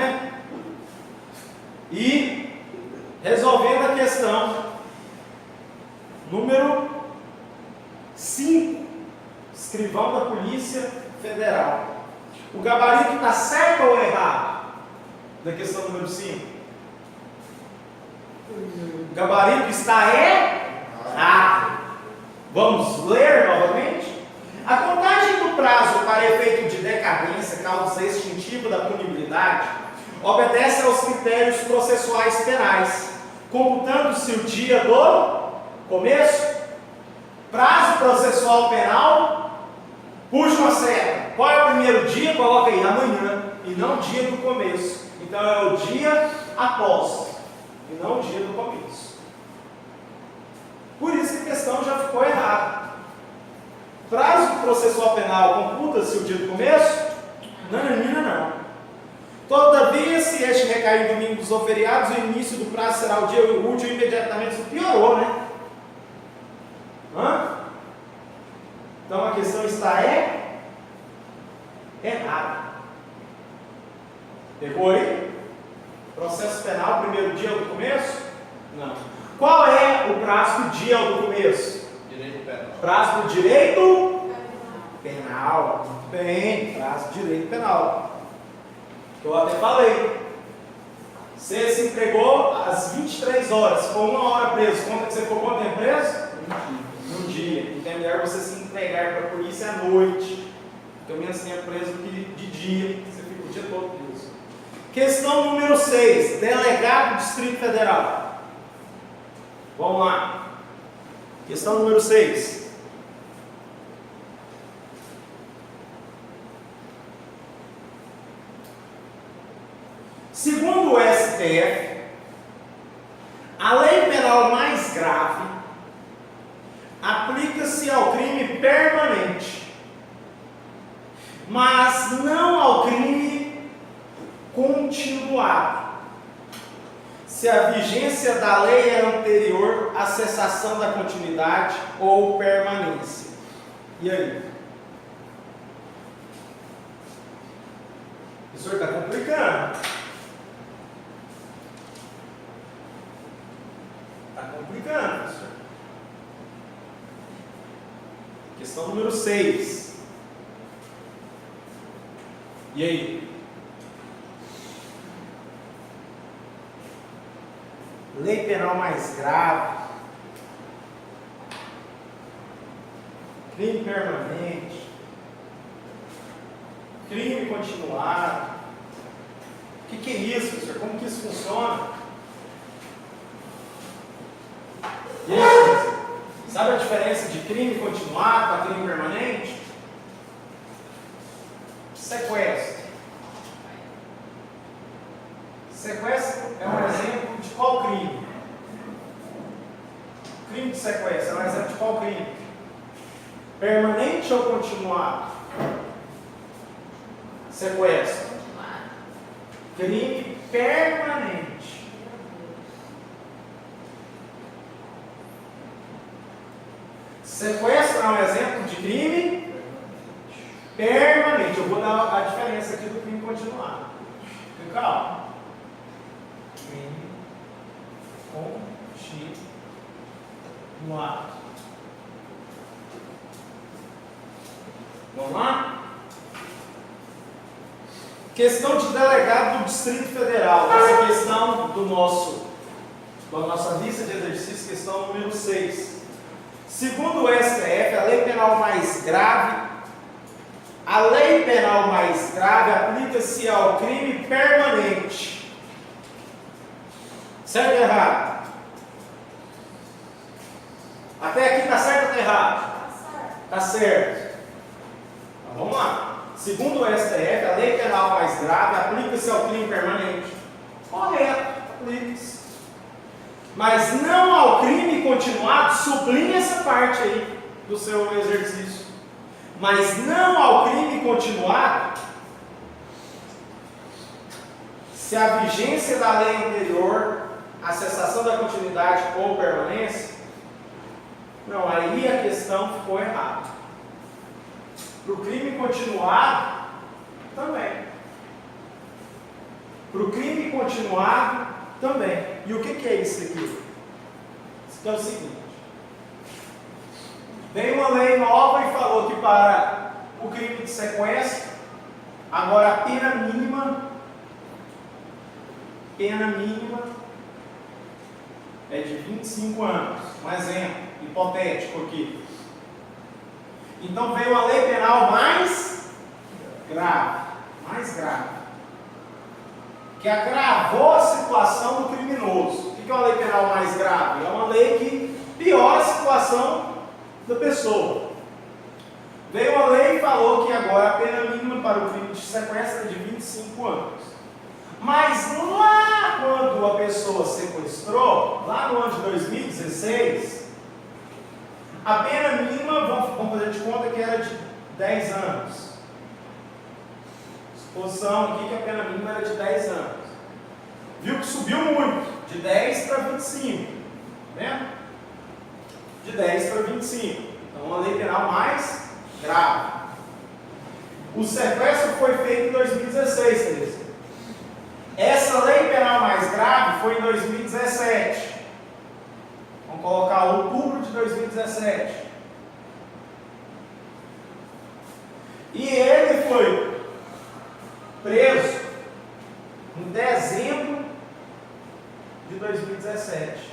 né? E resolvendo a questão número 5, escrivão da Polícia Federal. O gabarito está certo ou errado? Da questão número 5. O gabarito está errado. Vamos ler novamente? A contagem do prazo para efeito de decadência, causa extintiva da punibilidade, obedece aos critérios processuais penais, computando-se o dia do começo, prazo processual penal, puxa uma seta. Qual é o primeiro dia? Coloca aí amanhã, e não dia do começo. Então é o dia após, e não o dia do começo. Por isso que a questão já ficou errada. Prazo processual penal, computa-se o dia do começo? Não. Todavia, se este recair em domingos ou feriados, o início do prazo será o dia útil imediatamente. Isso piorou, né? Então a questão está errada. Pegou aí? Processo penal, primeiro dia ou do começo? Não. Qual é o prazo do dia ou do começo? Direito penal. Prazo do direito penal. Muito bem, prazo do direito penal. Que eu até falei. Você se entregou às 23 horas, ficou 1 hora preso. Conta que você ficou quanto tempo preso? Um dia. Então é melhor você se entregar para a polícia à noite. Pelo menos tempo preso do que de dia. Você fica o dia todo preso. Questão número 6. Delegado do Distrito Federal. Vamos lá. Questão número 6. Segundo o STF, a lei penal mais grave aplica-se ao crime permanente, mas não ao crime continuado, se a vigência da lei é anterior à cessação da continuidade ou permanência. E aí? O senhor está complicando. Está complicando, senhor. Questão número 6. E aí? Lei penal mais grave, crime permanente, crime continuado. O que é isso, professor? Como que isso funciona? E aí, professor? Sabe a diferença de crime continuado para crime permanente? Sequestro. Sequestro é um exemplo de qual crime? Crime de sequestro é um exemplo de qual crime? Permanente ou continuado? Sequestro. Crime permanente. Sequestro é um exemplo de crime permanente. Eu vou dar a diferença aqui do crime continuado. Fica calmo. Crime continuado. Vamos lá? Questão de delegado do Distrito Federal. Essa questão da nossa lista de exercícios, questão número 6. Segundo o STF, a lei penal mais grave aplica-se ao crime permanente. Certo ou errado? Até aqui está certo ou está errado? Está certo. Então, vamos lá. Segundo o STF, a lei penal mais grave aplica-se ao crime permanente. Correto, aplica-se. Mas não ao crime continuado, sublinha essa parte aí do seu exercício. Mas não ao crime continuado, se a vigência da lei anterior, a cessação da continuidade ou permanência, não, aí a questão ficou errada. Para o crime continuado, também. Para o crime continuado também. E o que é isso aqui? Isso aqui é o seguinte. Veio uma lei nova e falou que para o crime de sequestro, agora a pena mínima é de 25 anos. Um exemplo hipotético aqui. Então veio a lei penal mais grave, que agravou a situação do criminoso. O que é uma lei penal mais grave? É uma lei que piora a situação da pessoa. Veio a lei e falou que agora a pena mínima para o crime de sequestro é de 25 anos. Mas lá quando a pessoa sequestrou, lá no ano de 2016, a pena mínima, vamos fazer de conta que era de 10 anos. Suposição aqui que a pena mínima era de 10 anos. Viu que subiu muito, de 10 para 25. Tá vendo? De 10 para 25. Então, uma lei penal mais grave. O sequestro foi feito em 2016, Teresa. Essa lei penal mais grave foi em 2017. Vamos colocar outubro de 2017. E ele foi preso em dezembro de 2017.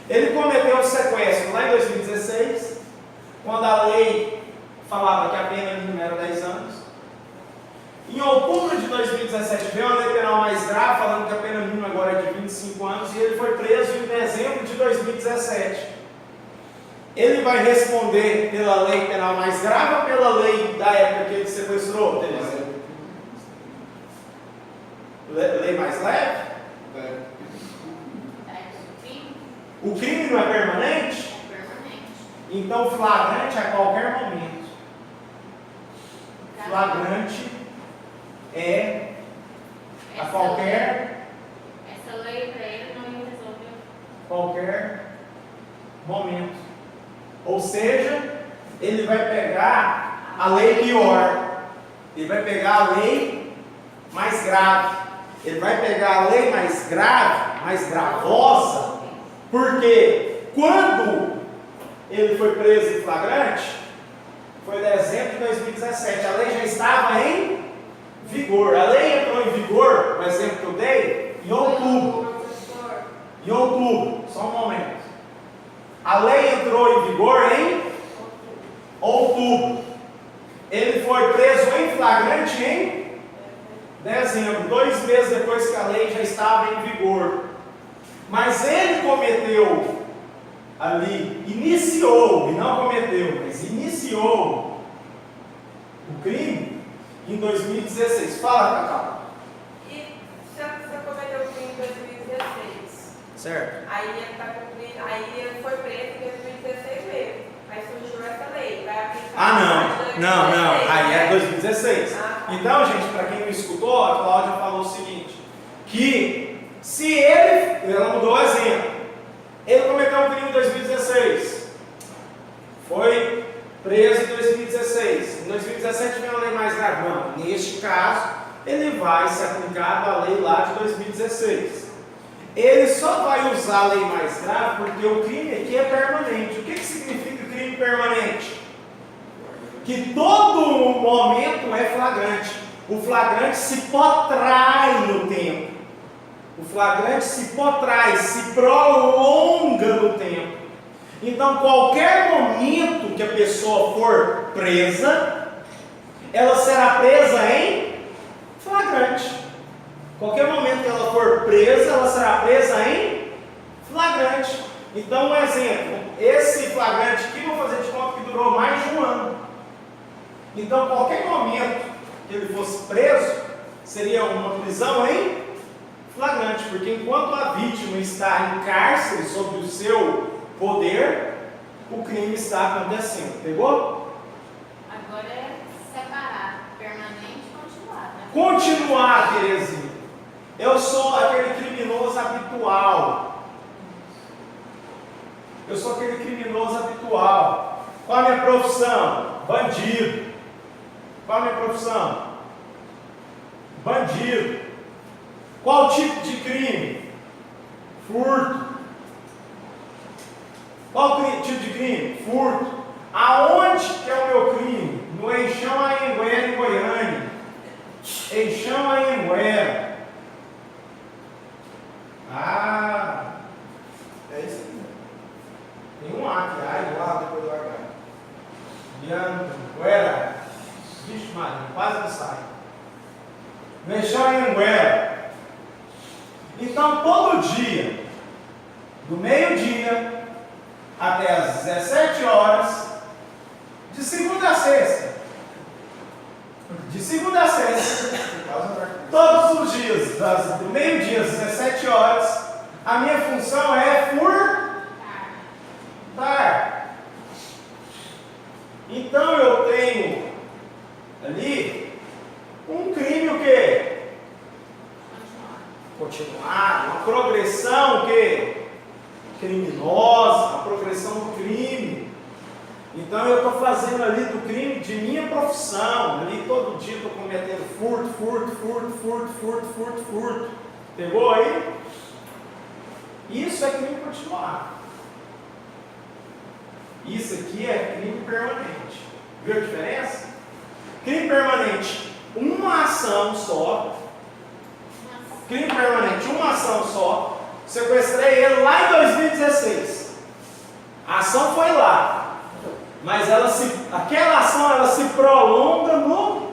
Ele cometeu o sequestro lá em 2016, quando a lei falava que a pena mínima era 10 anos. Em outubro de 2017 veio a lei penal mais grave, falando que a pena mínima agora é de 25 anos, e ele foi preso em dezembro de 2017. Ele vai responder pela lei penal mais grave ou pela lei da época que ele sequestrou? Lei mais leve? O crime não é permanente? É permanente. Então flagrante a qualquer momento. Flagrante é a qualquer Essa lei para ele não ia resolver. qualquer momento. Ou seja, ele vai pegar a lei pior. Ele vai pegar a lei mais grave. Ele vai pegar a lei mais grave, mais gravosa, porque quando ele foi preso em flagrante, foi em dezembro de 2017, a lei já estava em vigor. A lei entrou em vigor, o exemplo que eu dei, em outubro. Em outubro, só um momento. A lei entrou em vigor em outubro. Ele foi preso em flagrante em dezembro, 2 meses depois que a lei já estava em vigor. Mas ele cometeu ali, iniciou, e não cometeu, mas iniciou o crime em 2016. Fala, Cacau. E você cometeu o crime em 2016. Certo. Aí ele tá cumprindo, aí ele foi preso em 2016 mesmo. Aí surgiu essa lei. Vai aplicar Não. Aí é 2016. Tá. Então, gente, para quem não escutou, a Cláudia falou o seguinte: que se ela mudou o exemplo, ele cometeu um crime em 2016, foi preso em 2016, em 2017 vem uma lei mais grave. Não, neste caso, ele vai se aplicar à lei lá de 2016. Ele só vai usar a lei mais grave porque o crime aqui é permanente. O que significa crime permanente? Que todo momento é flagrante. O flagrante se potrai no tempo. O flagrante se potrai, se prolonga no tempo. Então, qualquer momento que a pessoa for presa, ela será presa em flagrante. Qualquer momento que ela for presa, ela será presa em flagrante. Então, um exemplo, esse flagrante aqui, vou fazer de conta que durou mais de um ano. Então, qualquer momento que ele fosse preso, seria uma prisão em flagrante, porque enquanto a vítima está em cárcere sob o seu poder, o crime está acontecendo. Pegou? Agora é separar, permanente e continuar, né? Continuar, Terezinha. Eu sou aquele criminoso habitual. Eu sou aquele criminoso habitual. Qual a minha profissão? Bandido. Qual a minha profissão? Bandido. Qual tipo de crime? Furto. Qual tipo de crime? Furto. Aonde que é o meu crime? No Eixão Anhanguera, em Goiânia. Eixão Anhanguera. Ah, É isso aí. tem um A aqui. Aí lá, depois do H. Anhanguera. Vixe, Maria, quase não sai. No Eixão Anhanguera. Então, todo dia, do meio-dia até às 17 horas, de segunda a sexta. De segunda a sexta, todos os dias, do meio-dia às 17 horas, a minha função é furtar. Então eu tenho ali um crime o quê? Continuar, uma progressão o quê? Criminosa, uma progressão do crime. Então eu estou fazendo ali do crime de minha profissão. Ali todo dia estou cometendo furto. Pegou aí? Isso é crime continuado. Isso aqui é crime permanente. Viu a diferença? Crime permanente, uma ação só. Crime permanente, uma ação só. Sequestrei ele lá em 2016. A ação foi lá. Mas aquela ação ela se prolonga no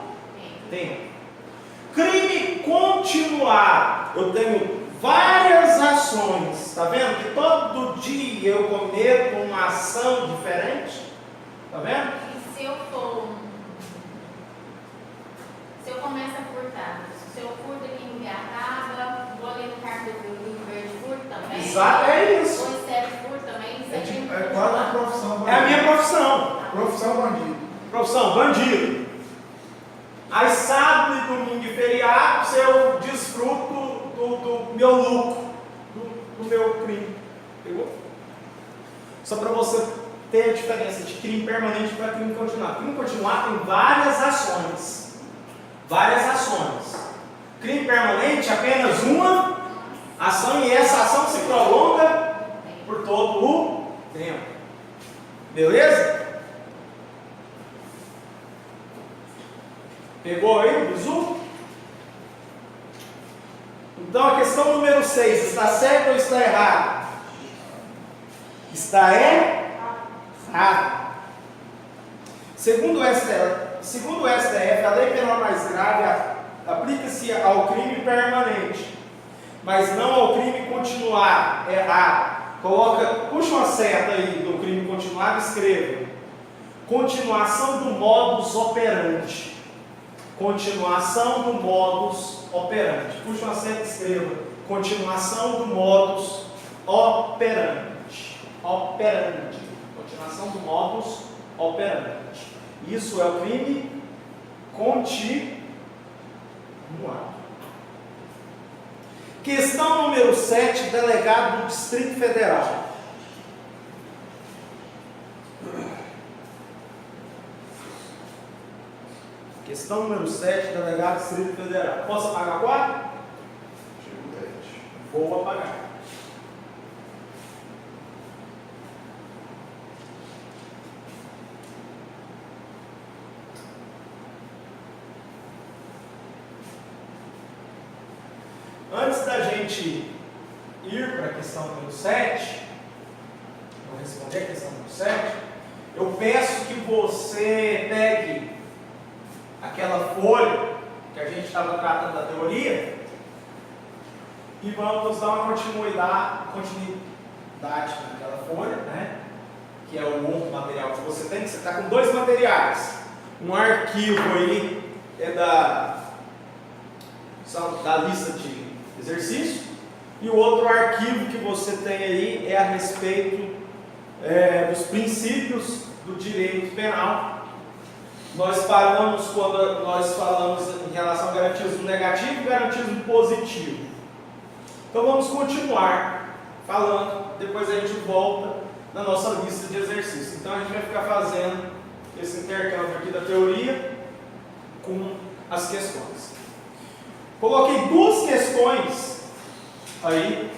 tempo. Crime continuado. Eu tenho várias ações. Está vendo que todo dia eu cometo uma ação diferente? Está vendo? E se eu começo a furtar, se eu furto aqui em Garraba, vou ali no carro do Rio Verde, furto também. Exato, é isso. Vou em Sete, furto também. Isso aqui É quase a profissão bandido. É a minha profissão. Profissão bandido. Profissão, bandido. Aí sábado e domingo e feriado, eu desfruto do meu lucro, do meu crime. Pegou? Só para você ter a diferença de crime permanente para crime continuado. Crime continuado tem várias ações. Várias ações. Crime permanente, apenas uma ação, e essa ação se prolonga por todo o tempo. Beleza? Pegou aí o bizu? Então a questão número 6, está certo ou está errado? Está errado. Segundo o STF, a lei penal mais grave aplica-se ao crime permanente, mas não ao crime continuado. Errado. Puxa uma seta aí do crime continuado e escreva: continuação do modus operandi. Continuação do modus operandi. Puxa uma seta e escreva: continuação do modus operandi. Continuação do modus operandi. Isso é o crime continuado. Questão número 7, delegado do Distrito Federal. Questão número 7, delegado do Distrito Federal. Posso apagar 4? Vou apagar. Antes da gente ir para a questão número 7, vou responder a questão número 7, eu peço que você pegue aquela folha que a gente estava tratando da teoria e vamos dar uma continuidade naquela folha, né? Que é o outro material que você tem, que você está com dois materiais. Um arquivo aí é da lista de exercício, e o outro arquivo que você tem aí é a respeito dos princípios do direito penal. Nós paramos quando nós falamos em relação ao garantismo negativo e garantismo positivo. Então vamos continuar falando, depois a gente volta na nossa lista de exercícios. Então a gente vai ficar fazendo esse intercâmbio aqui da teoria com as questões. Coloquei duas questões aí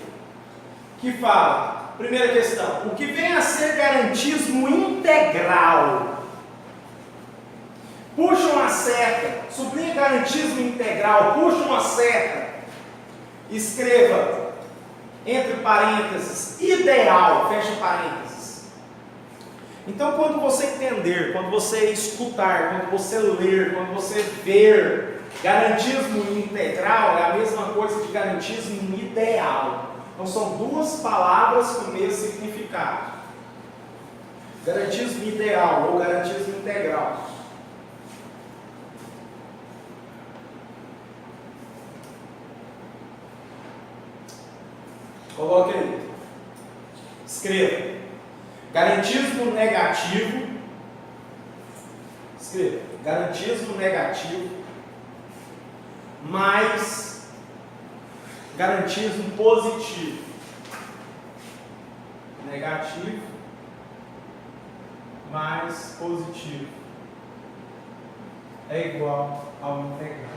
que falam. Primeira questão, o que vem a ser garantismo integral? Puxa uma seta, sublinha garantismo integral, puxa uma seta, escreva entre parênteses, ideal, fecha parênteses. Então, quando você entender, quando você escutar, quando você ler, quando você ver garantismo integral, é a mesma coisa de garantismo ideal. Então, são duas palavras com o mesmo significado. Garantismo ideal ou garantismo integral. Coloque aí. Escreva. Garantismo negativo. Escreva. Garantismo negativo mais garantismo positivo. Negativo mais positivo é igual ao integral.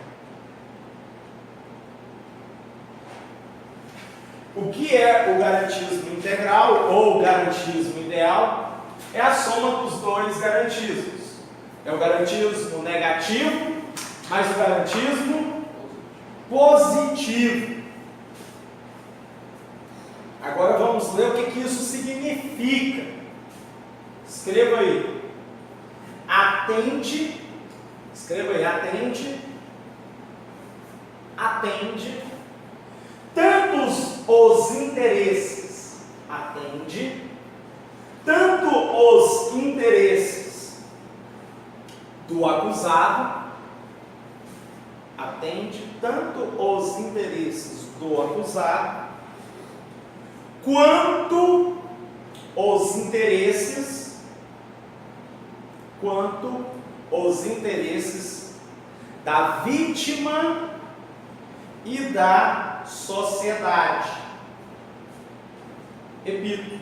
O que é o garantismo integral ou garantismo ideal? É a soma dos dois garantismos. É o garantismo negativo mais o garantismo positivo. Agora vamos ler o que isso significa. Escreva aí. Atende. Escreva aí. Atende. Tantos os interesses. Atende. Tanto os interesses do acusado. Atende. Tanto os interesses do acusado. Quanto os interesses da vítima e da sociedade. Repito,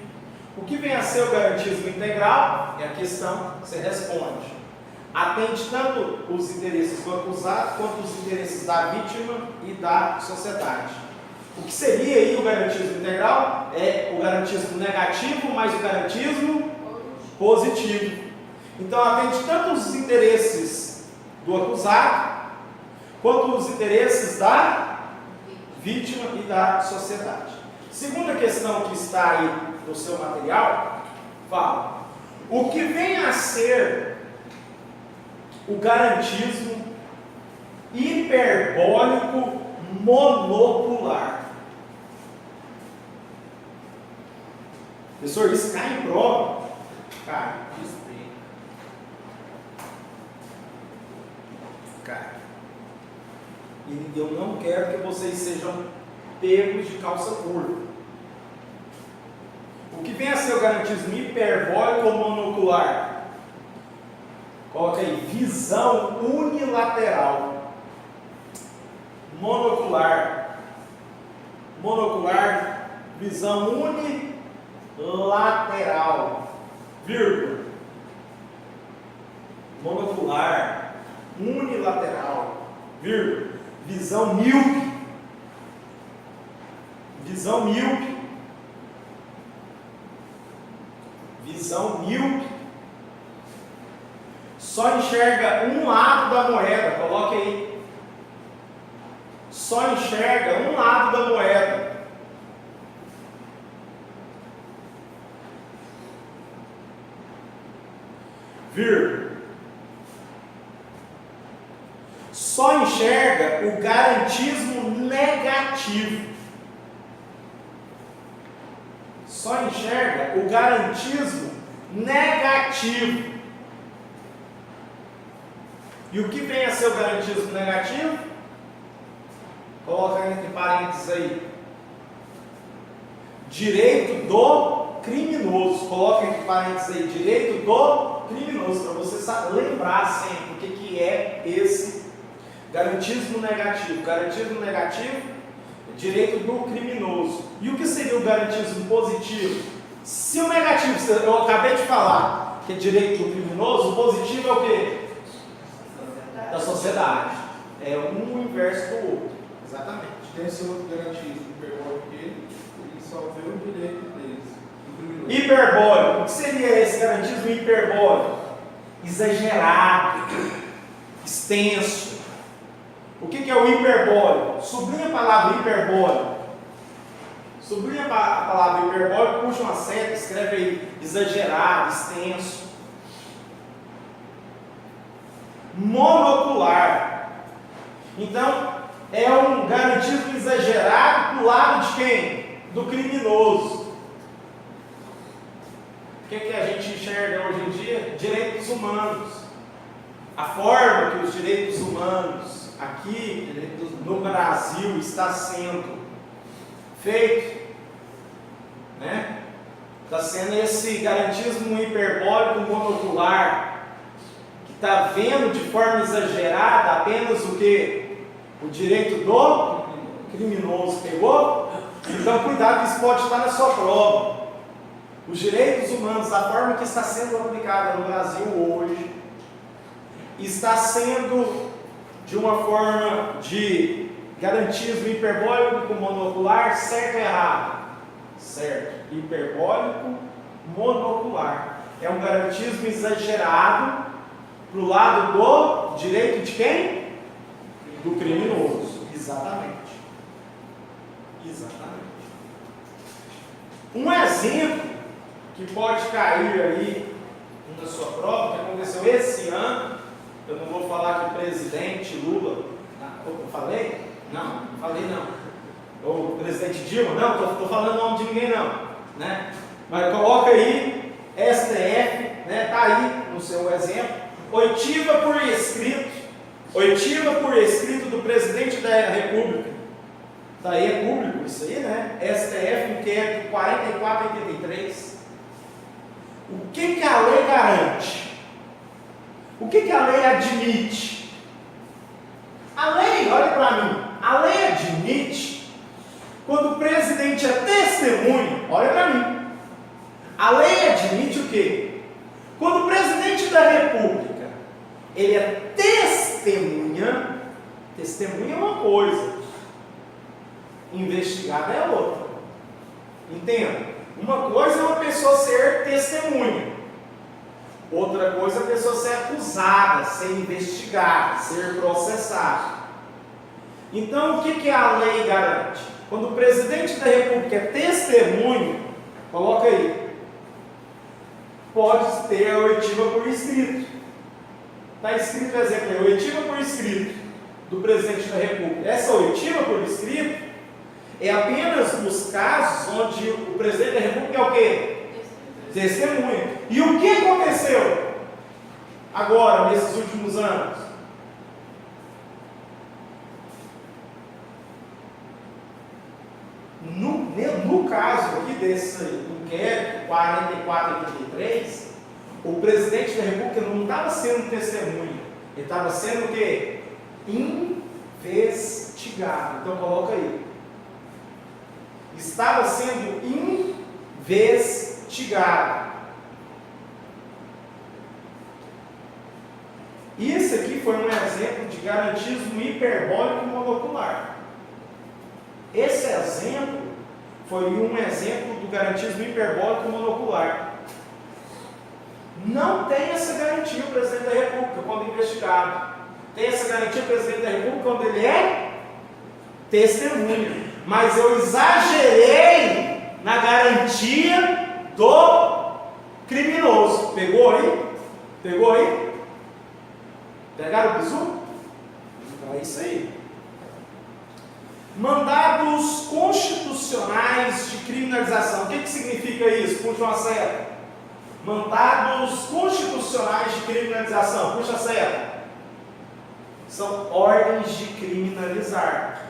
o que vem a ser o garantismo integral? É a questão que você responde. Atende tanto os interesses do acusado quanto os interesses da vítima e da sociedade. O que seria aí o garantismo integral? É o garantismo negativo mais o garantismo positivo. Então, atende tanto os interesses do acusado, quanto os interesses da vítima e da sociedade. Segunda questão que está aí no seu material, fala, o que vem a ser o garantismo hiperbólico monocular? Professor, isso cai em prova. Cai. E eu não quero que vocês sejam pegos de calça curta. O que vem a ser o garantismo hiperbólico ou monocular? Coloca aí, visão unilateral. Monocular. Visão unilateral. Vírgula. Monocular. Unilateral. Vírgula. Visão míope. Visão míope. Só enxerga um lado da moeda. Coloque aí. Só enxerga um lado da moeda. Vírgula. Só enxerga o garantismo negativo. Só enxerga o garantismo negativo. E o que vem a ser o garantismo negativo? Coloca entre parênteses aí. Direito do criminoso. Coloca entre parênteses aí. Direito do criminoso. Para você lembrar sempre o que é esse garantismo negativo. Garantismo negativo é direito do criminoso. E o que seria o garantismo positivo? Se o negativo, eu acabei de falar, que é direito do criminoso, o positivo é o quê? Da sociedade. É um inverso do outro. Exatamente. Tem esse outro garantismo hiperbólico que ele só vê o direito deles. Do criminoso. Hiperbólico. O que seria esse garantismo hiperbólico? Exagerado, extenso. O que é o hiperbólico? Sublinha a palavra hiperbólico. Sublinha a palavra hiperbólico, puxa uma seta, escreve aí exagerado, extenso. Monocular. Então, é um garantismo exagerado do lado de quem? Do criminoso. O que a gente enxerga hoje em dia? Direitos humanos. A forma que os direitos humanos aqui no Brasil está sendo feito, né? Está sendo esse garantismo hiperbólico monocular, que está vendo de forma exagerada apenas o que? O direito do criminoso. Pegou? Então cuidado, que isso pode estar na sua prova. Os direitos humanos, a forma que está sendo aplicada no Brasil hoje, está sendo de uma forma de garantismo hiperbólico monocular, certo ou errado? Certo. Hiperbólico monocular. É um garantismo exagerado para o lado do direito de quem? Do criminoso. Exatamente. Exatamente. Um exemplo que pode cair aí na sua prova, que aconteceu esse ano, eu não vou falar que o presidente Lula, eu falei? Não falei não. Ou o presidente Dilma, não, estou falando o nome de ninguém não, né? Mas coloca aí, STF, né? Está aí no seu exemplo, oitiva por escrito do presidente da República. Daí é público isso aí, né? STF, inquérito 4483. O que a lei garante? O que a lei admite? A lei, olha para mim, a lei admite quando o presidente é testemunha, olha para mim. A lei admite o quê? Quando o presidente da República, ele é testemunha é uma coisa, investigada é outra. Entenda? Uma coisa é uma pessoa ser testemunha, outra coisa é a pessoa ser acusada, ser investigada, ser processada. Então, o que a lei garante? Quando o presidente da República é testemunha, coloca aí, pode ter a oitiva por escrito. Está escrito, por exemplo, a oitiva por escrito do presidente da República. Essa oitiva por escrito é apenas nos casos onde o presidente da República é o quê? Testemunha. E o que aconteceu agora, nesses últimos anos? No caso aqui desse inquérito 4483, o presidente da República não estava sendo testemunha, ele estava sendo o quê? Investigado. Então coloca aí. Estava sendo investigado. Isso aqui foi um exemplo de garantismo hiperbólico monocular. Esse exemplo foi um exemplo do garantismo hiperbólico monocular. Não tem essa garantia o presidente da República quando investigado. Tem essa garantia o presidente da República quando ele é testemunha. Mas eu exagerei na garantia do criminoso. Pegou aí? Pegou aí? Pegaram o bizu? Então é isso aí. Mandados constitucionais de criminalização. O que significa isso? Puxa uma seta. Mandados constitucionais de criminalização. Puxa a seta. São ordens de criminalizar.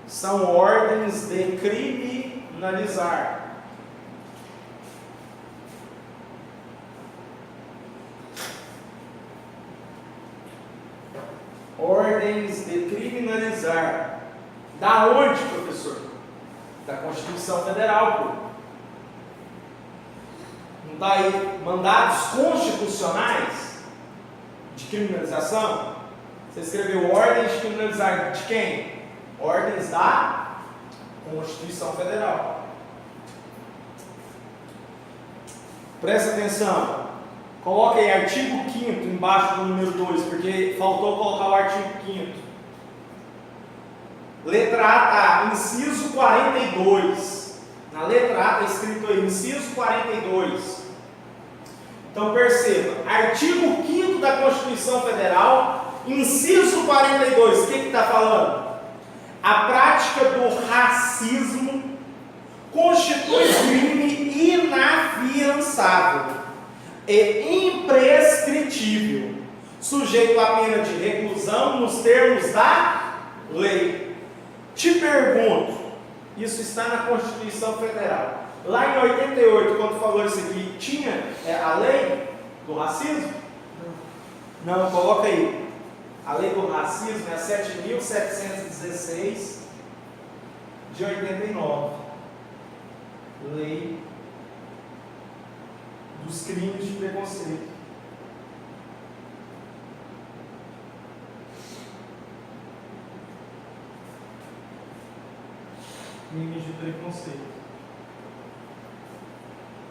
São ordens de criminalizar. Ordens de criminalizar. Da onde, professor? Da Constituição Federal, pô. Não está aí mandados constitucionais de criminalização? Você escreveu ordens de criminalizar de quem? Ordens da Constituição Federal. Presta atenção. Coloca aí artigo 5º embaixo do número 2, porque faltou colocar o artigo 5º. Letra A está inciso 42. Na letra A está escrito aí, inciso 42. Então perceba, artigo 5º da Constituição Federal, inciso 42, o que está falando? A prática do racismo constitui crime inafiançável e imprescritível, sujeito à pena de reclusão nos termos da lei. Te pergunto, isso está na Constituição Federal. Lá em 88, quando falou isso aqui, tinha a lei do racismo? Não, coloca aí. A lei do racismo é a 7.716 de 89. Lei dos crimes de preconceito. Crimes de preconceito.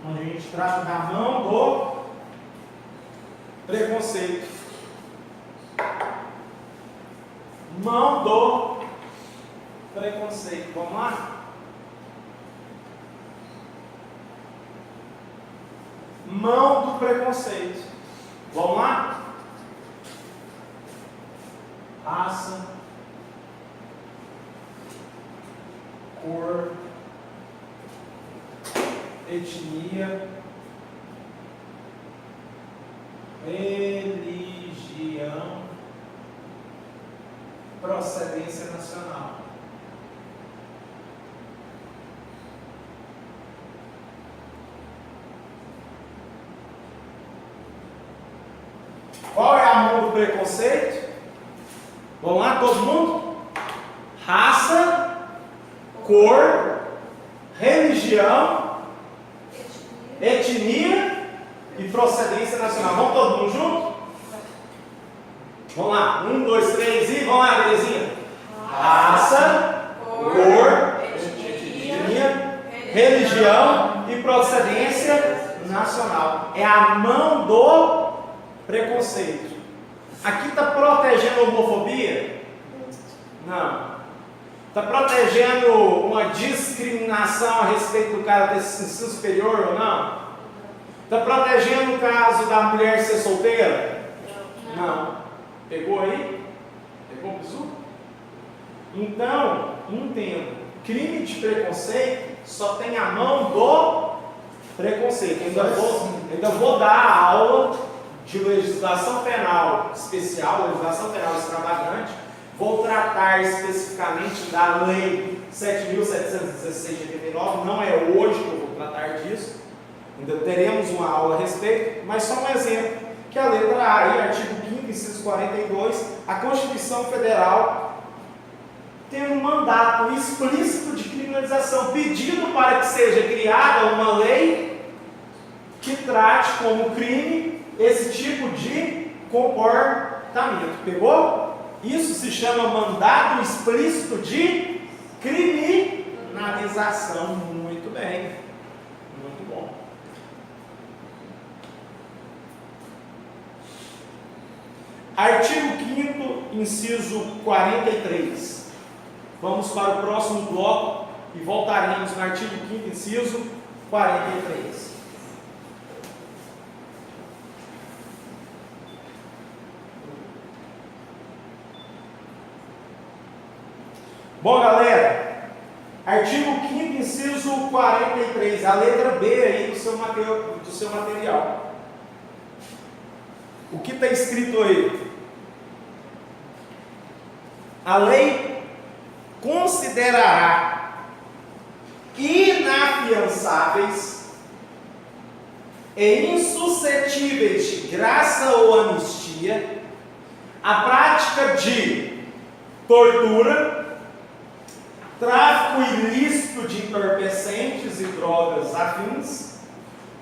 Onde a gente trata da mão do preconceito. Mão do preconceito. Vamos lá? Mão do preconceito. Vamos lá? Raça, cor, etnia, religião, procedência nacional. Qual é a mão do preconceito? Vamos lá, todo mundo? Raça, cor, religião, etnia e procedência nacional. Vamos todo mundo junto? Vamos lá, 1, 2, 3 e vamos lá, belezinha? Raça, cor, etnia, religião e procedência nacional. É a mão do preconceito. Aqui está protegendo a homofobia? Não. Está protegendo uma discriminação a respeito do cara ter ensino superior ou não? Está protegendo o caso da mulher ser solteira? Não. Pegou aí? Pegou o bizu? Então, entenda. Crime de preconceito só tem a mão do preconceito. Ainda vou dar aula de legislação penal especial, legislação penal extravagante. Vou tratar especificamente da Lei 7.716 de 89, não é hoje que eu vou tratar disso, ainda teremos uma aula a respeito, mas só um exemplo, que a letra A, aí, artigo 5º, inciso 42, a Constituição Federal tem um mandato explícito de criminalização, pedindo para que seja criada uma lei que trate como crime esse tipo de comportamento. Pegou? Isso se chama mandado explícito de criminalização. Muito bem. Muito bom. Artigo 5º, inciso 43. Vamos para o próximo bloco e voltaremos no artigo 5º, inciso 43. Bom, galera, artigo 5º, inciso 43, a letra B aí do seu material. O que está escrito aí? A lei considerará inafiançáveis e insuscetíveis de graça ou anistia a prática de tortura, tráfico ilícito de entorpecentes e drogas afins,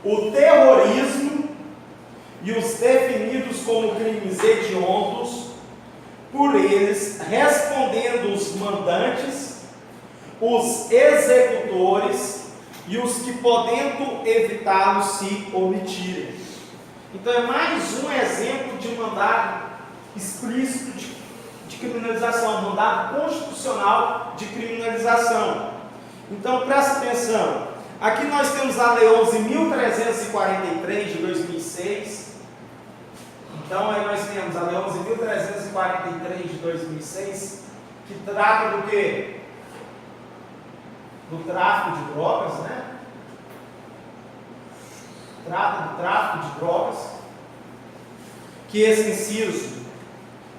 o terrorismo e os definidos como crimes hediondos, por eles, respondendo os mandantes, os executores e os que, podendo evitá-lo, se omitirem. Então é mais um exemplo de mandado explícito de criminalização, mandado constitucional de criminalização. Então presta atenção, aqui nós temos a Lei 11.343 de 2006. Então aí nós temos a Lei 11.343 de 2006, que trata do quê? Do tráfico de drogas, né? Trata do tráfico de drogas, que esse inciso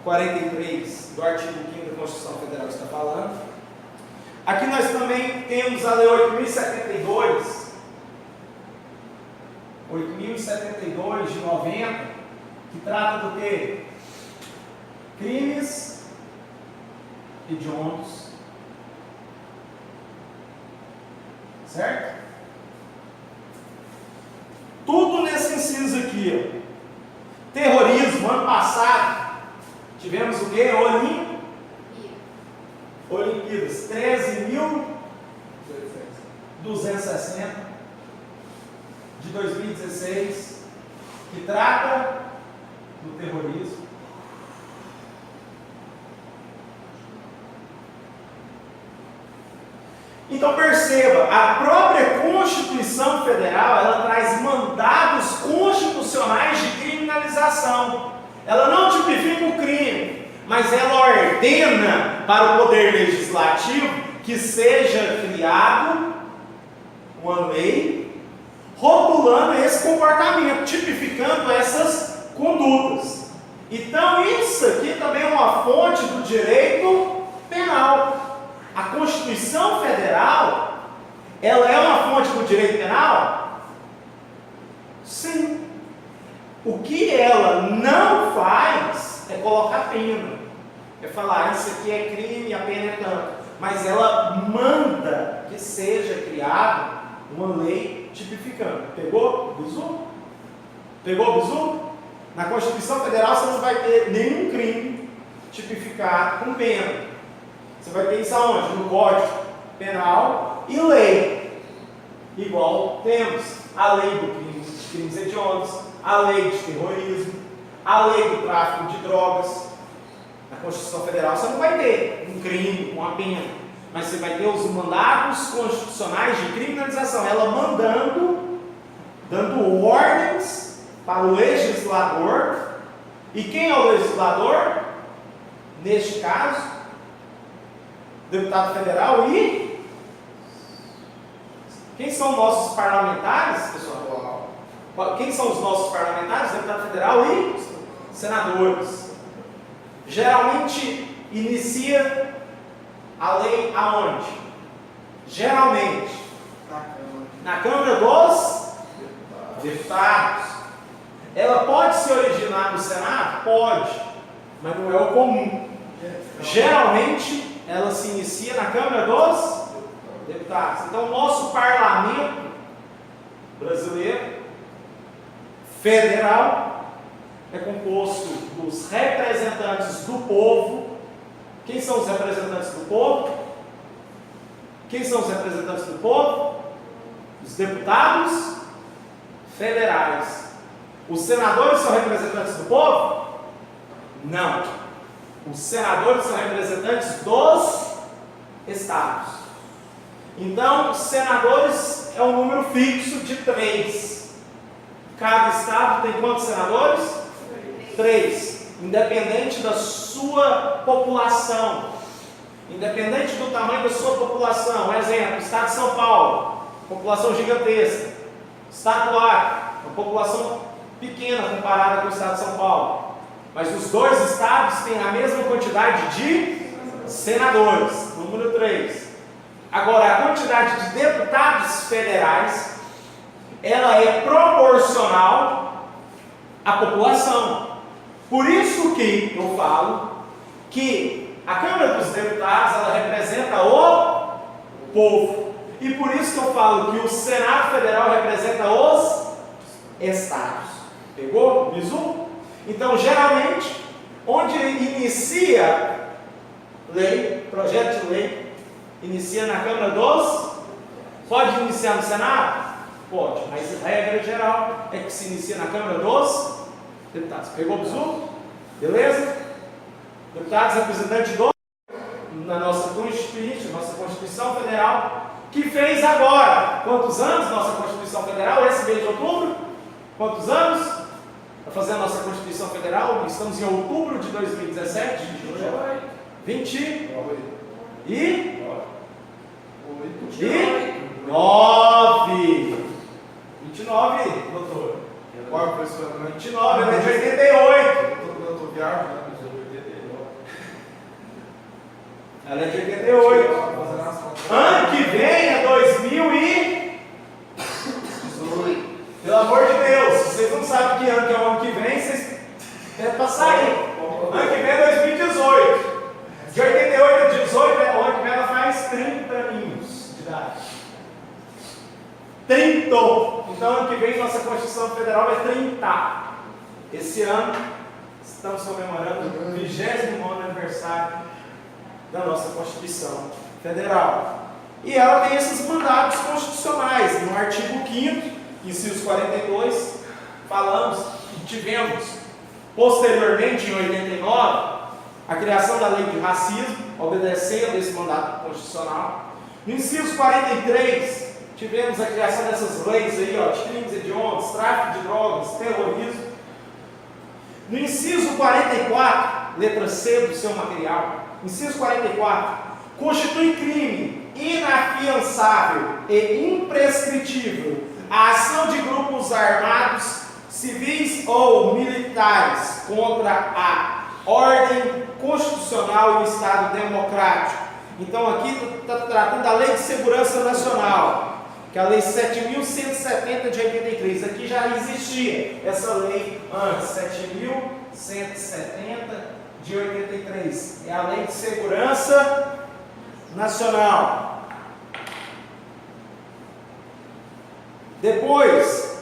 43 do artigo 5º da Constituição Federal está falando. Aqui nós também temos a Lei 8.072 de 90, que trata do quê? Crimes hediondos. Certo? Tudo nesse inciso aqui, ó. Terrorismo, ano passado, tivemos o quê? Olimpíadas, 13.260 de 2016, que trata do terrorismo. Então perceba, a própria Constituição Federal, ela traz mandados constitucionais de criminalização. Ela não tipifica o crime, mas ela ordena para o Poder Legislativo que seja criado uma lei rotulando esse comportamento, tipificando essas condutas. Então isso aqui também é uma fonte do direito penal. A Constituição Federal, ela é uma fonte do direito penal? Sim. O que ela não faz é colocar pena. É falar, isso aqui é crime, a pena é tanto. Mas ela manda que seja criada uma lei tipificando. Pegou, bizu? Pegou, bizu? Na Constituição Federal você não vai ter nenhum crime tipificado com pena. Você vai ter isso aonde? No Código Penal e lei. Igual temos a lei dos crimes hediondos, a lei de terrorismo, a lei do tráfico de drogas. Na Constituição Federal você não vai ter um crime com a pena, mas você vai ter os mandados constitucionais de criminalização, ela dando ordens para o legislador. E quem é o legislador? Neste caso, deputado federal. E quem são nossos parlamentares, pessoal? Quem são os nossos parlamentares? Deputado federal e senadores. Geralmente inicia a lei aonde? Geralmente na Câmara dos Deputados. Ela pode se originar no Senado? Pode, mas não é o comum. Geralmente ela se inicia na Câmara dos Deputados. Então, o nosso parlamento brasileiro, federal, é composto dos representantes do povo. Quem são os representantes do povo? Quem são os representantes do povo? Os deputados federais. Os senadores são representantes do povo? Não. Os senadores são representantes dos estados. Então, senadores é um número fixo de 3. Cada estado tem quantos senadores? 3. Independente da sua população. Independente do tamanho da sua população. Um exemplo, estado de São Paulo, população gigantesca. Estado do Acre, uma população pequena comparada com o estado de São Paulo. Mas os dois estados têm a mesma quantidade de senadores, número 3. Agora, a quantidade de deputados federais, ela é proporcional à população. Por isso que eu falo que a Câmara dos Deputados, ela representa o povo. E por isso que eu falo que o Senado Federal representa os estados. Pegou? Bizu? Então, geralmente, onde inicia lei, projeto de lei, inicia na Câmara dos... Pode iniciar no Senado? Pode, mas a regra geral é que se inicia na Câmara dos Deputados. Pegou o bizu? Beleza? Deputados, representantes na nossa Constituinte, nossa Constituição Federal, que fez agora, quantos anos nossa Constituição Federal, esse mês de outubro? Quantos anos? Está fazendo a nossa Constituição Federal, estamos em outubro de 2017, 20 e 9. 29, doutor. Qual professor? 29, ela é de 88. Eu estou viajando, mas eu 89. Ela é de 88. Ano que vem é 2018. Pelo amor de Deus, se vocês não sabem que ano que é o ano que vem, vocês devem passar aí. Ano que vem é 2018. De 88 a 18, o ano que vem ela faz 30 aninhos de idade. 30. Então, ano que vem, nossa Constituição Federal vai 30. Esse ano, estamos comemorando o 29º aniversário da nossa Constituição Federal. E ela tem esses mandatos constitucionais. No artigo 5º, inciso 42, falamos que tivemos, posteriormente, em 89, a criação da lei de racismo, obedecendo esse mandato constitucional. No inciso 43, tivemos a criação dessas leis aí, ó, de crimes hediondos, tráfico de drogas, terrorismo. No inciso 44, letra C do seu material, inciso 44, constitui crime inafiançável e imprescritível a ação de grupos armados, civis ou militares contra a ordem constitucional e o Estado democrático. Então aqui está tratando da Lei de Segurança Nacional, que é a Lei 7.170 de 83. Aqui já existia essa lei antes, 7.170 de 83. É a Lei de Segurança Nacional. Depois,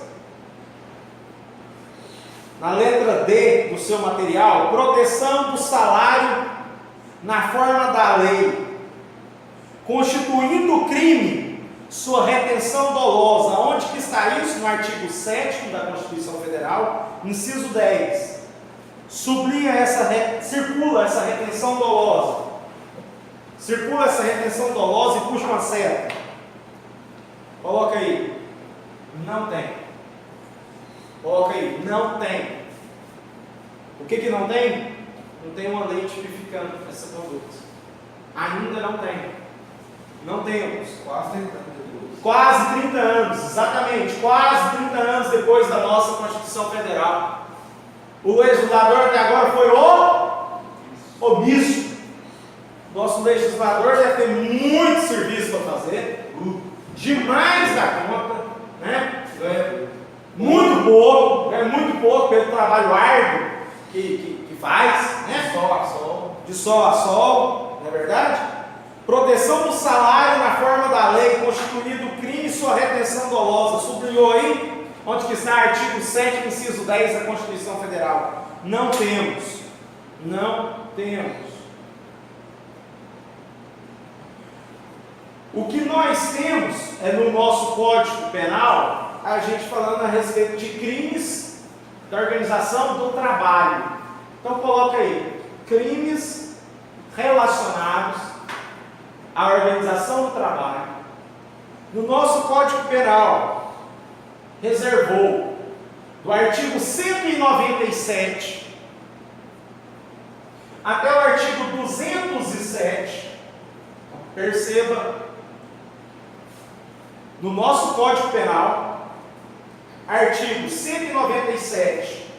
na letra D do seu material, proteção do salário na forma da lei, constituindo crime sua retenção dolosa. Onde que está isso? No artigo 7º da Constituição Federal, inciso 10. Sublinha circula essa retenção dolosa. Circula essa retenção dolosa e puxa uma seta. Coloca aí. Não tem. Coloca aí. Não tem. O que não tem? Não tem uma lei tipificando essa conduta. Ainda não tem. Não temos. Quase 30 anos depois. Quase 30 anos, exatamente. Quase 30 anos depois da nossa Constituição Federal. O legislador até agora foi omisso. Nosso legislador deve ter muito serviço para fazer. Demais da conta. Né? Muito pouco pelo trabalho árduo que faz, né? De sol a sol, não é verdade? Proteção do salário na forma da lei, constituído crime e sua retenção dolosa. Sublinhou aí? Onde que está o artigo 7, inciso 10 da Constituição Federal? Não temos. Não temos. O que nós temos é no nosso Código Penal, a gente falando a respeito de crimes da organização do trabalho. Então coloca aí, crimes relacionados à organização do trabalho. No nosso Código Penal, reservou do artigo 197 até o artigo 207, perceba, no nosso Código Penal, artigo 197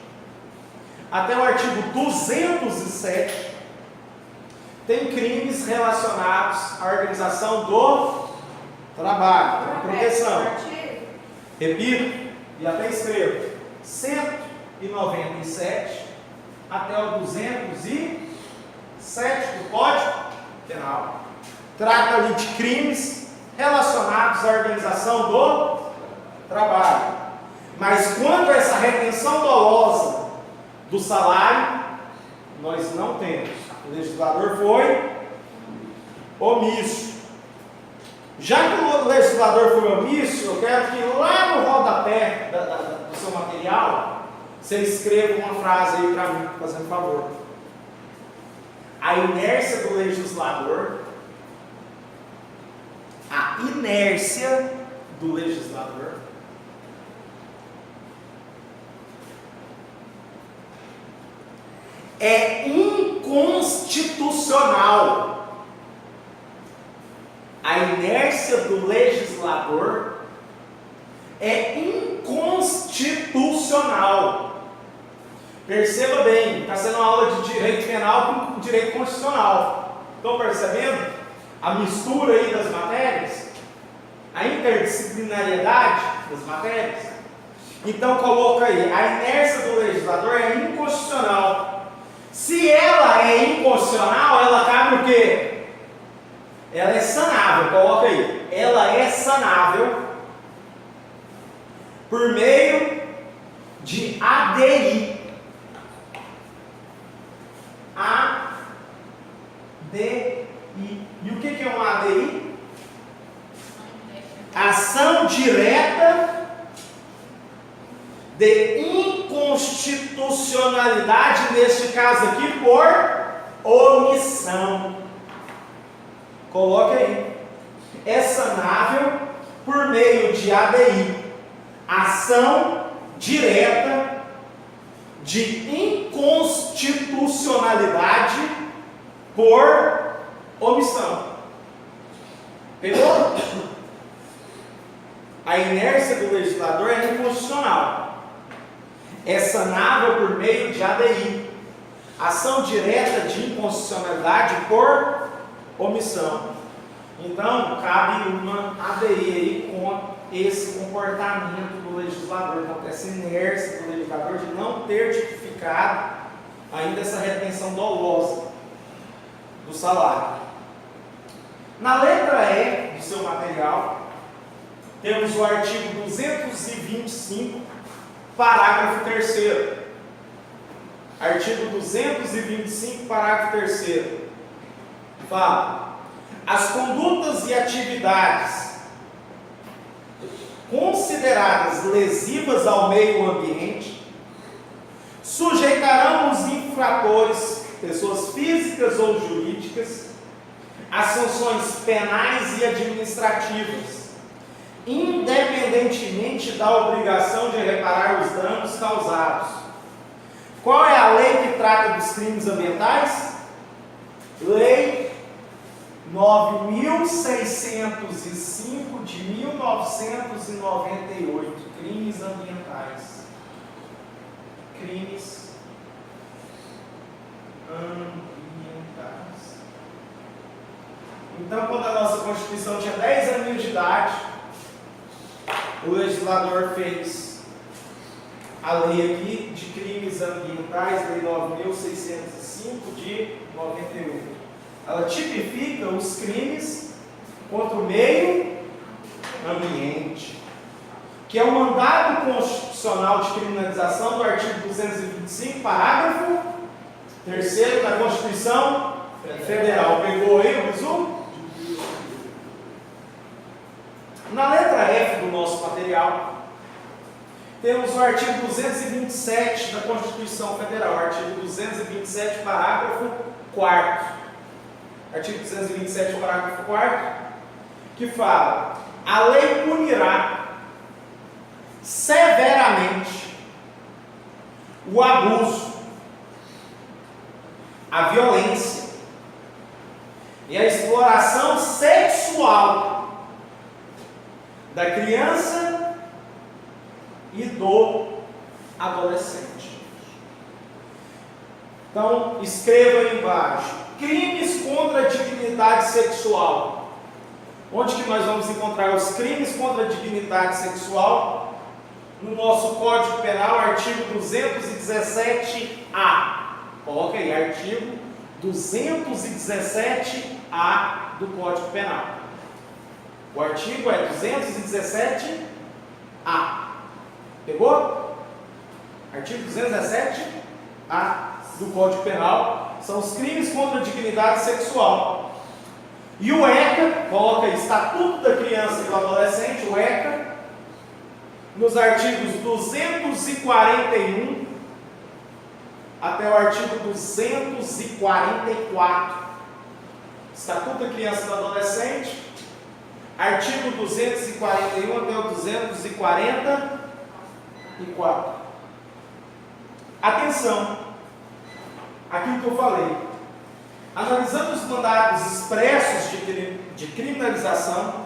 até o artigo 207, tem crimes relacionados à organização do trabalho, da proteção. Repito, e até escrevo, 197 até o 207 do Código Penal. Trata ali de crimes relacionados à organização do trabalho. Mas quanto a essa retenção dolosa do salário, nós não temos. O legislador foi omisso. Já que o legislador foi omisso, eu quero que lá no rodapé do seu material, você escreva uma frase aí para mim, fazendo favor. A inércia do legislador, a inércia do legislador é inconstitucional. A inércia do legislador é inconstitucional. Perceba bem, está sendo uma aula de direito penal com direito constitucional. Estão percebendo a mistura aí das matérias? A interdisciplinariedade das matérias? Então coloca aí, a inércia do legislador é inconstitucional. Se ela é inconstitucional, ela cabe o quê? Ela é sanável, coloca aí. Ela é sanável por meio de ADI. ADI. E o que é uma ADI? Ação direta de inconstitucionalidade, neste caso aqui, por omissão. Coloque aí. É sanável por meio de ADI, ação direta de inconstitucionalidade por omissão. Pegou? A inércia do legislador é inconstitucional. É sanável por meio de ADI, ação direta de inconstitucionalidade por omissão. Então, cabe uma ADI aí com esse comportamento do legislador, com essa inércia do legislador de não ter tipificado ainda essa retenção dolosa do salário. Na letra E do seu material, temos o artigo 225, parágrafo 3º. Artigo 225, parágrafo 3º. Fala: as condutas e atividades consideradas lesivas ao meio ambiente sujeitarão os infratores, pessoas físicas ou jurídicas, a sanções penais e administrativas, independentemente da obrigação de reparar os danos causados. Qual é a lei que trata dos crimes ambientais? Lei 9.605 de 1998, crimes ambientais. Crimes ambientais. Então, quando a nossa Constituição tinha 10 anos de idade, o legislador fez a lei aqui de crimes ambientais, lei 9.605 de 98. Ela tipifica os crimes contra o meio ambiente, que é o mandado constitucional de criminalização do artigo 225, parágrafo 3º da Constituição Federal. Pegou aí o resumo? Na letra F do nosso material, temos o artigo 227 da Constituição Federal, artigo 227, parágrafo 4º. Artigo 227, parágrafo 4º, que fala: a lei punirá severamente o abuso, a violência e a exploração sexual da criança e do adolescente. Então, escreva aí embaixo: crimes contra a dignidade sexual. Onde que nós vamos encontrar os crimes contra a dignidade sexual? No nosso Código Penal, artigo 217-A. Coloca aí, artigo 217-A do Código Penal. O artigo é 217-A. Pegou? Artigo 217-A. do Código Penal são os crimes contra a dignidade sexual. E o ECA, coloca aí, Estatuto da Criança e do Adolescente, o ECA, nos artigos 241 até o artigo 244. Estatuto da Criança e do Adolescente, artigo 241 até o 244. Atenção, aquilo que eu falei. Analisando os mandados expressos de criminalização,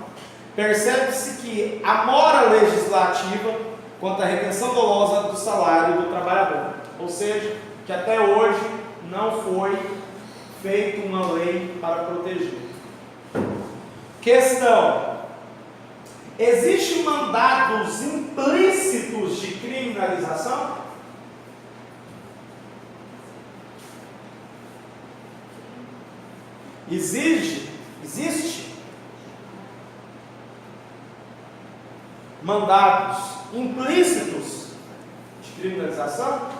percebe-se que a mora legislativa quanto à retenção dolosa do salário do trabalhador, ou seja, que até hoje não foi feita uma lei para proteger. Questão: existem mandados implícitos de criminalização? Existe mandados implícitos de criminalização?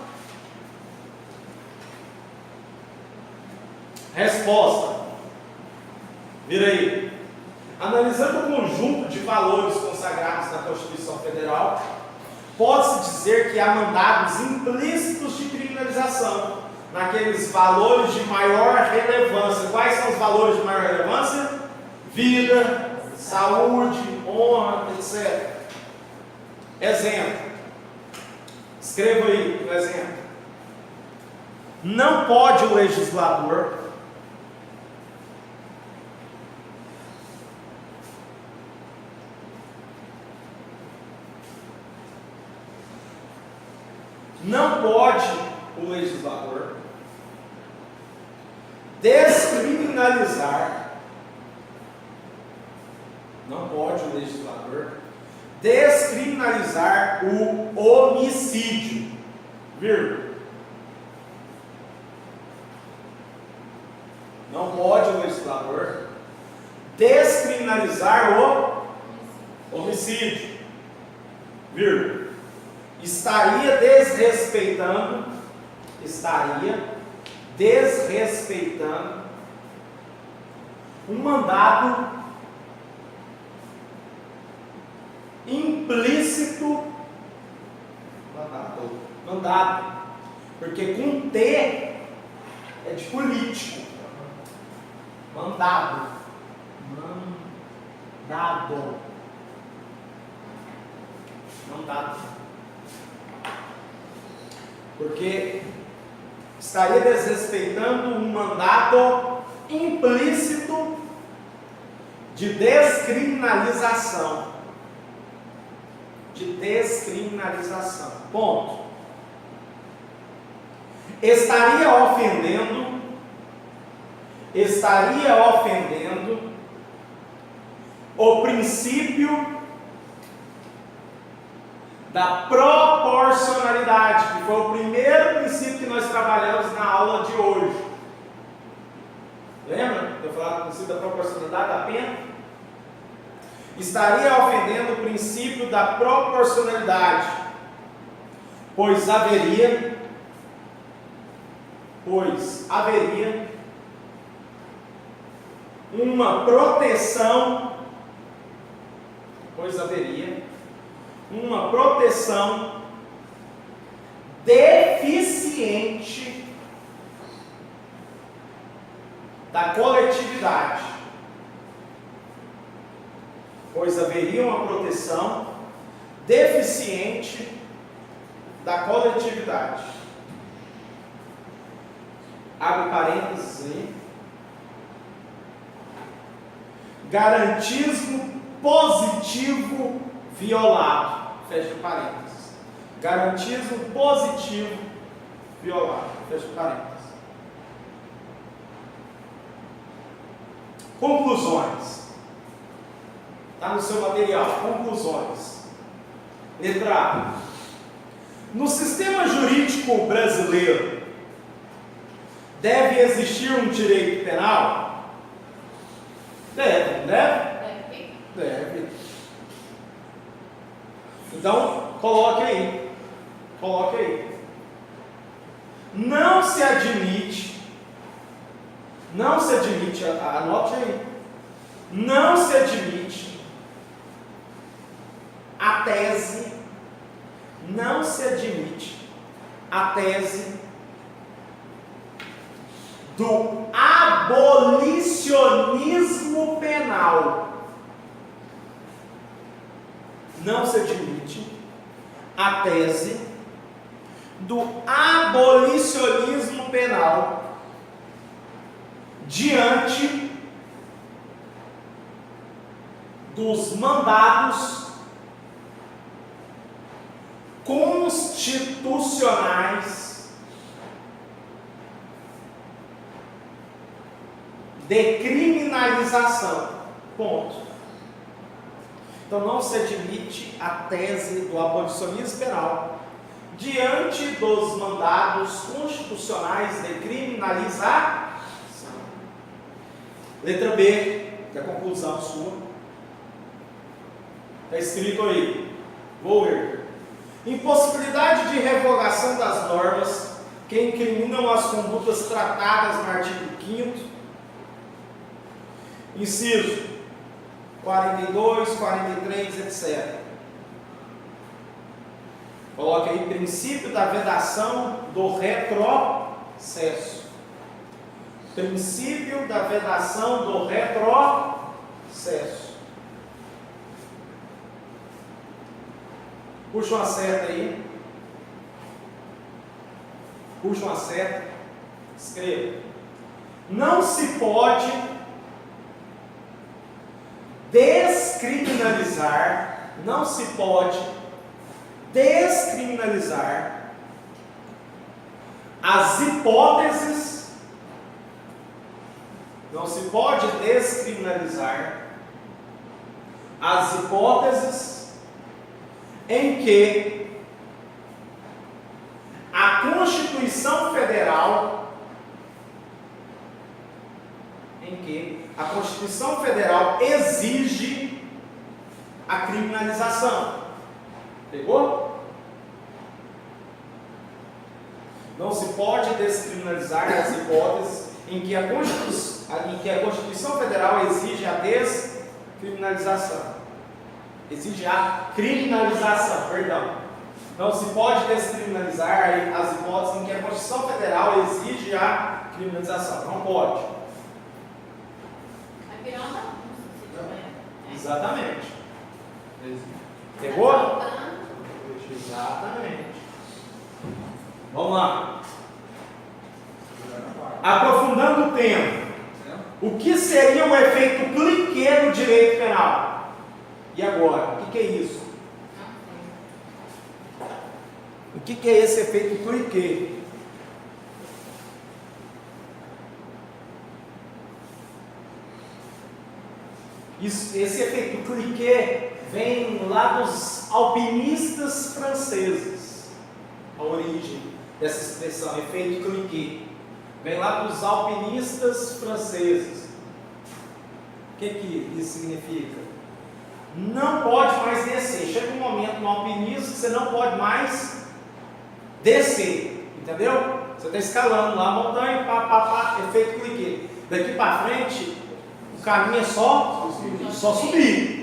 Resposta: vira aí. Analisando o conjunto de valores consagrados na Constituição Federal, pode-se dizer que há mandados implícitos de criminalização naqueles valores de maior relevância. Quais são os valores de maior relevância? Vida, saúde, honra, etc. Exemplo. Escreva aí o exemplo. Não pode o legislador descriminalizar o homicídio, vírgula. Não pode o legislador descriminalizar o homicídio, vírgula. Estaria desrespeitando um mandado implícito, mandado, porque com T é de político, mandado, porque estaria desrespeitando um mandato implícito de descriminalização. Ponto. Estaria ofendendo o princípio da proporcionalidade, que foi o primeiro princípio que nós trabalhamos na aula de hoje. Lembra? Eu falava do princípio da proporcionalidade da pena? Estaria ofendendo o princípio da proporcionalidade, pois haveria uma proteção deficiente da coletividade. Pois haveria uma proteção deficiente da coletividade. Abre parênteses aí. Garantismo positivo violado. Fecha parênteses. Garantismo positivo violado. Fecha parênteses. Conclusões. Está no seu material. Conclusões. Letra A. No sistema jurídico brasileiro, deve existir um direito penal? Deve, não deve? Deve. Então, coloque aí. Não não se admite, anote aí, não se admite a tese, não se admite a tese do abolicionismo penal. Não se admite a tese do abolicionismo penal diante dos mandados constitucionais de criminalização. Ponto. Então não se admite a tese do abolicionismo penal diante dos mandados constitucionais de criminalização. Letra B da conclusão sua. Está escrito aí. Vou ler. Impossibilidade de revogação das normas que incriminam as condutas tratadas no artigo 5º, inciso 42, 43, etc. Coloque aí princípio da vedação do retrocesso. Princípio da vedação do retrocesso. Puxa uma seta aí. Puxa uma seta. Escreva. Não se pode descriminalizar, não se pode descriminalizar as hipóteses, não se pode descriminalizar as hipóteses em que a Constituição Federal exige a criminalização. Pegou? Não se pode descriminalizar as hipóteses em que a Constituição Federal exige a descriminalização. Exige a criminalização, perdão. Não se pode descriminalizar as hipóteses em que a Constituição Federal exige a criminalização. Não pode. Exatamente. Pegou? Exatamente. Vamos lá. Aprofundando o tema. O que seria o efeito cliquê no direito penal? E agora? O que é isso? O que é esse efeito cliquê? Esse efeito cliquê vem lá dos alpinistas franceses. A origem dessa expressão, efeito cliquê, vem lá dos alpinistas franceses. O que isso significa? Não pode mais descer. Chega um momento no alpinismo que você não pode mais descer. Entendeu? Você está escalando lá a montanha, efeito cliquê. Daqui para frente, o caminho é só subir.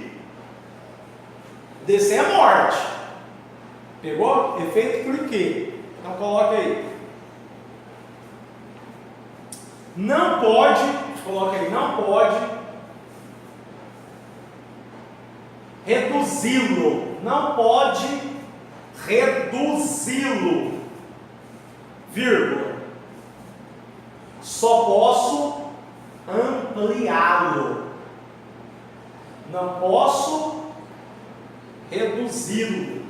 Descer é morte. Pegou? Efeito cliquê. Então coloca aí. Não pode, coloca aí, não pode reduzi-lo. Não pode reduzi-lo. Vírgula. Só posso ampliá-lo. Não posso reduzi-lo.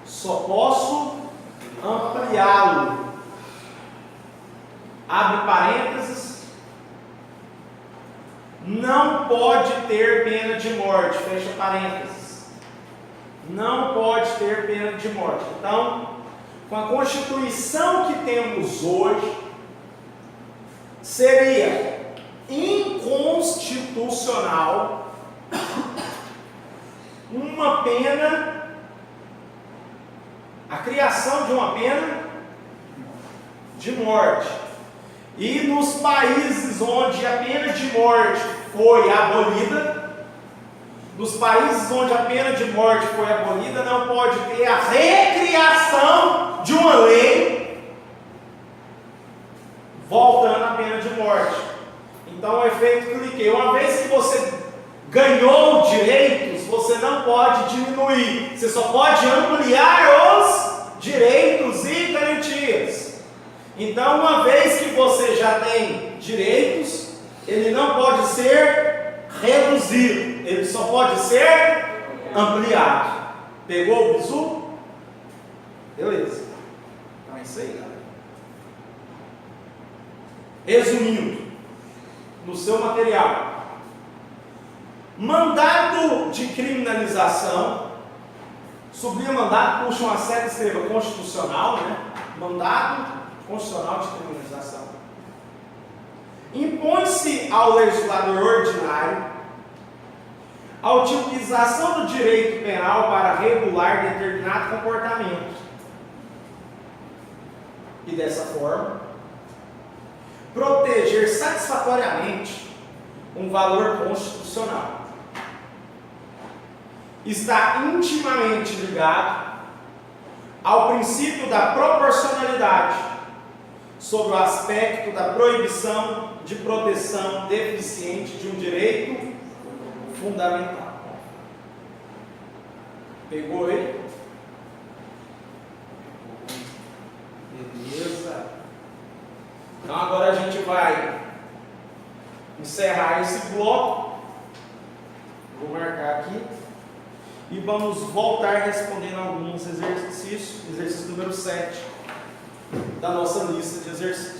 Só posso ampliá-lo. Abre parênteses. Não pode ter pena de morte. Fecha parênteses. Não pode ter pena de morte. Então, com a Constituição que temos hoje, seria inconstitucional uma pena, a criação de uma pena de morte. E nos países onde a pena de morte foi abolida, nos países onde a pena de morte foi abolida, não pode ter a recriação de uma lei voltando à pena de morte. Então, o efeito clique, uma vez que você ganhou direitos, você não pode diminuir, você só pode ampliar os direitos e garantias. Então, uma vez que você já tem direitos, ele não pode ser reduzido, ele só pode ser ampliado. Pegou o bizu? Beleza. Então é isso aí, galera. Resumindo, no seu material, mandado de criminalização, sublinha mandado, puxa uma seta, escreva constitucional, né? Mandado constitucional de criminalização. Impõe-se ao legislador ordinário a utilização do direito penal para regular determinado comportamento. E dessa forma, proteger satisfatoriamente um valor constitucional. Está intimamente ligado ao princípio da proporcionalidade, sobre o aspecto da proibição de proteção deficiente de um direito fundamental. Pegou ele? Beleza. Então agora a gente vai encerrar esse bloco. Vou marcar aqui. E vamos voltar respondendo alguns exercícios. Exercício número 7 da nossa lista de exercícios.